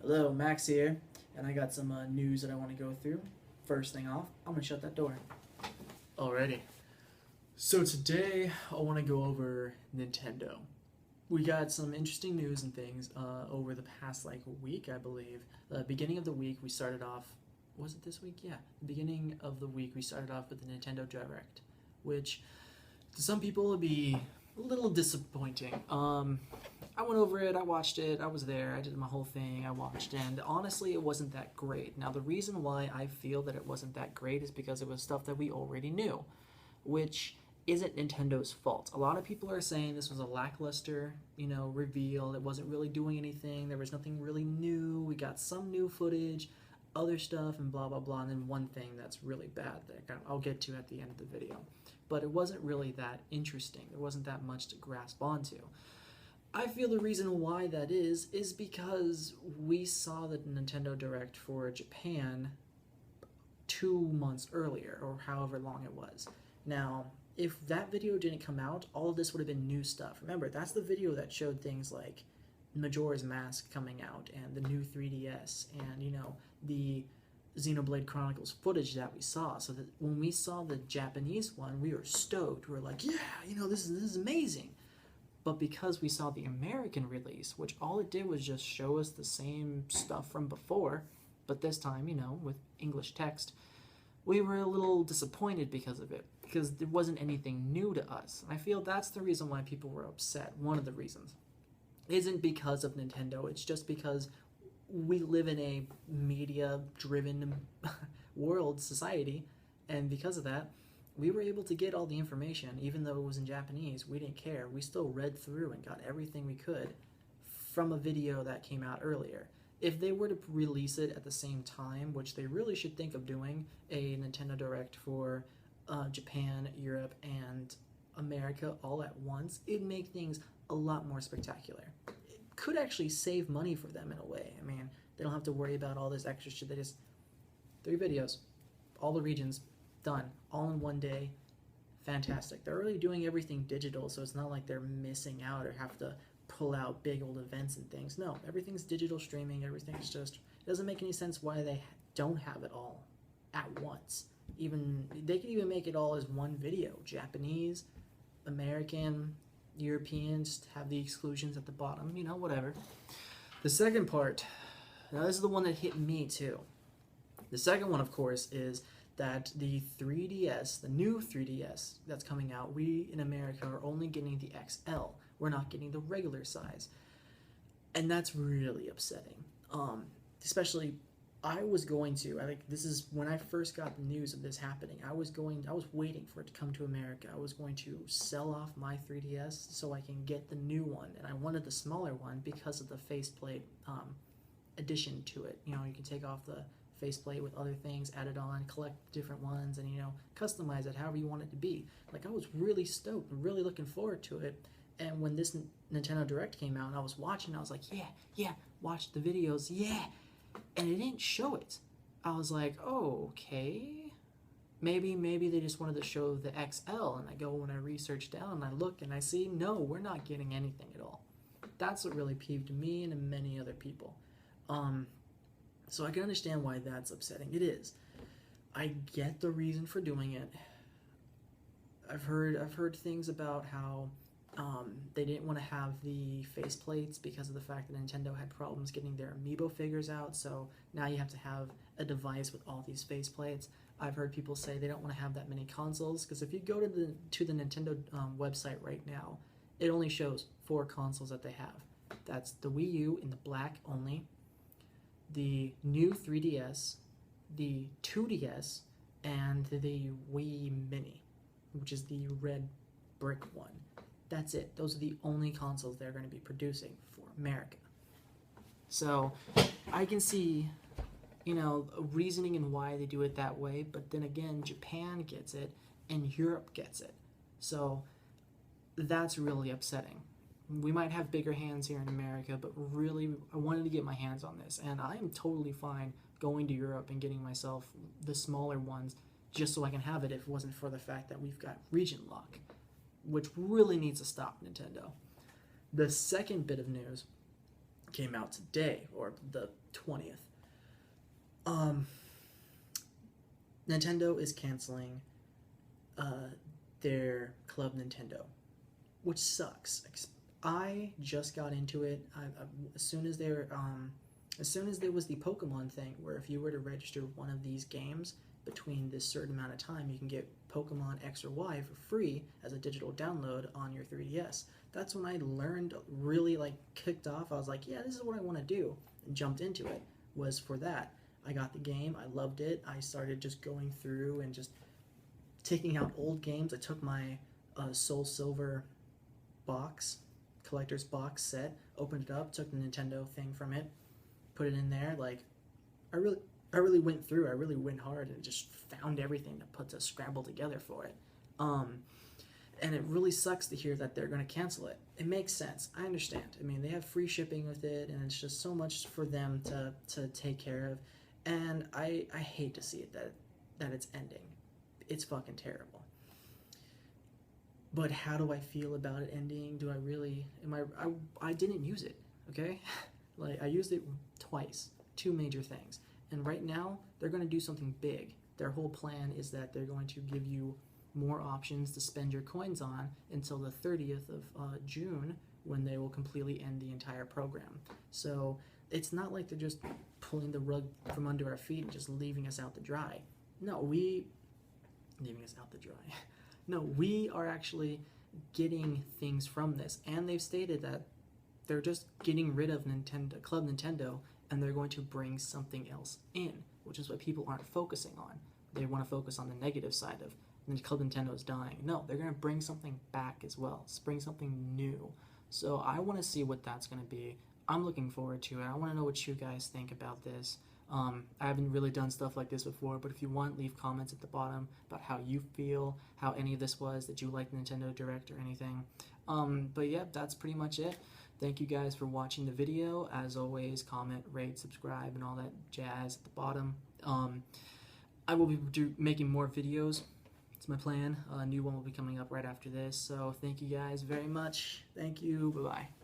Hello, Max here, and I got some news that I want to go through. First thing off, I'm gonna shut that door. Alrighty. So today I want to go over Nintendo. We got some interesting news and things over the past week, I believe. The beginning of the week we started off. Was it this week? Yeah, the beginning of the week we started off with the Nintendo Direct, which to some people would be a little disappointing. I went over it, I watched it, I was there, I did my whole thing, I watched, and honestly, it wasn't that great. Now, the reason why I feel that it wasn't that great is because it was stuff that we already knew, which isn't Nintendo's fault. A lot of people are saying this was a lackluster, reveal. It wasn't really doing anything. There was nothing really new. We got some new footage, other stuff, and blah, blah, blah. And then one thing that's really bad that I'll get to at the end of the video. But it wasn't really that interesting. There wasn't that much to grasp onto. I feel the reason why that is because we saw the Nintendo Direct for Japan 2 months earlier, or however long it was. Now, if that video didn't come out, all of this would have been new stuff. Remember, that's the video that showed things like Majora's Mask coming out, and the new 3DS, and, the Xenoblade Chronicles footage that we saw. So that when we saw the Japanese one, we were stoked. We were like, yeah, this is amazing. But because we saw the American release, which all it did was just show us the same stuff from before, but this time, with English text, we were a little disappointed because of it, because there wasn't anything new to us. And I feel that's the reason why people were upset. One of the reasons. It isn't because of Nintendo, it's just because we live in a media-driven world, society, and because of that, we were able to get all the information, even though it was in Japanese. We didn't care. We still read through and got everything we could from a video that came out earlier. If they were to release it at the same time, which they really should think of doing, a Nintendo Direct for Japan, Europe, and America all at once, it'd make things a lot more spectacular. It could actually save money for them in a way. I mean, they don't have to worry about all this extra shit. They just 3 videos, all the regions, done, all in one day. Fantastic. They're already doing everything digital, so it's not like they're missing out or have to pull out big old events and things. No, everything's digital streaming. Everything's just, it doesn't make any sense why they don't have it all at once. Even they could even make it all as one video. Japanese, American, European, just have the exclusions at the bottom, whatever. The second part, now this is the one that hit me too. The second one, of course, is that the 3DS, the new 3DS that's coming out, we in America are only getting the XL. We're not getting the regular size. And that's really upsetting. Especially, I think this is when I first got the news of this happening. I was waiting for it to come to America. I was going to sell off my 3DS so I can get the new one. And I wanted the smaller one because of the faceplate addition to it. You can take off the faceplate with other things added on, collect different ones, and customize it however you want it to be. I was really stoked and really looking forward to it. And when this Nintendo Direct came out and I was watching, I was like, yeah, watch the videos, yeah. And it didn't show it. I was like, oh, okay. Maybe they just wanted to show the XL. And I go and I research down and I look and I see, no, we're not getting anything at all. That's what really peeved me and many other people. So I can understand why that's upsetting. It is. I get the reason for doing it. I've heard things about how they didn't want to have the faceplates because of the fact that Nintendo had problems getting their amiibo figures out, so now you have to have a device with all these faceplates. I've heard people say they don't want to have that many consoles, because if you go to the Nintendo website right now, it only shows 4 consoles that they have. That's the Wii U in the black only, the new 3DS, the 2DS, and the Wii Mini, which is the red brick one. That's it. Those are the only consoles they're going to be producing for America. So I can see, reasoning and why they do it that way, but then again, Japan gets it and Europe gets it. So that's really upsetting. We might have bigger hands here in America, but really, I wanted to get my hands on this, and I am totally fine going to Europe and getting myself the smaller ones just so I can have it if it wasn't for the fact that we've got region lock, which really needs to stop, Nintendo. The second bit of news came out today, or the 20th. Nintendo is canceling their Club Nintendo, which sucks. I just got into it. As soon as there was the Pokemon thing, where if you were to register one of these games between this certain amount of time, you can get Pokemon X or Y for free as a digital download on your 3DS. That's when I learned, really like kicked off. I was like, yeah, this is what I want to do, and jumped into it. Was for that. I got the game. I loved it. I started just going through and just taking out old games. I took my Soul Silver box, collector's box set, opened it up, took the Nintendo thing from it, put it in there. Like, I really went through. I really went hard and just found everything to scramble together for it. And it really sucks to hear that they're going to cancel it. It makes sense. I understand. I mean, they have free shipping with it, and it's just so much for them to take care of. And I hate to see it that it's ending. It's fucking terrible. But how do I feel about it ending? Do I really? I didn't use it. Okay, like I used it twice. 2 major things. And right now they're going to do something big. Their whole plan is that they're going to give you more options to spend your coins on until the 30th of June, when they will completely end the entire program. So it's not like they're just pulling the rug from under our feet and just leaving us out to dry. No, leaving us out to dry. No, we are actually getting things from this, and they've stated that they're just getting rid of Club Nintendo, and they're going to bring something else in, which is what people aren't focusing on. They want to focus on the negative side of Club Nintendo is dying. No, they're going to bring something back as well. Bring something new. So I want to see what that's going to be. I'm looking forward to it. I want to know what you guys think about this. I haven't really done stuff like this before, but if you want, leave comments at the bottom about how you feel, how any of this was, that you like Nintendo Direct or anything. But yeah, that's pretty much it. Thank you guys for watching the video. As always, comment, rate, subscribe, and all that jazz at the bottom. I will be making more videos. It's my plan. A new one will be coming up right after this. So thank you guys very much. Thank you. Bye-bye.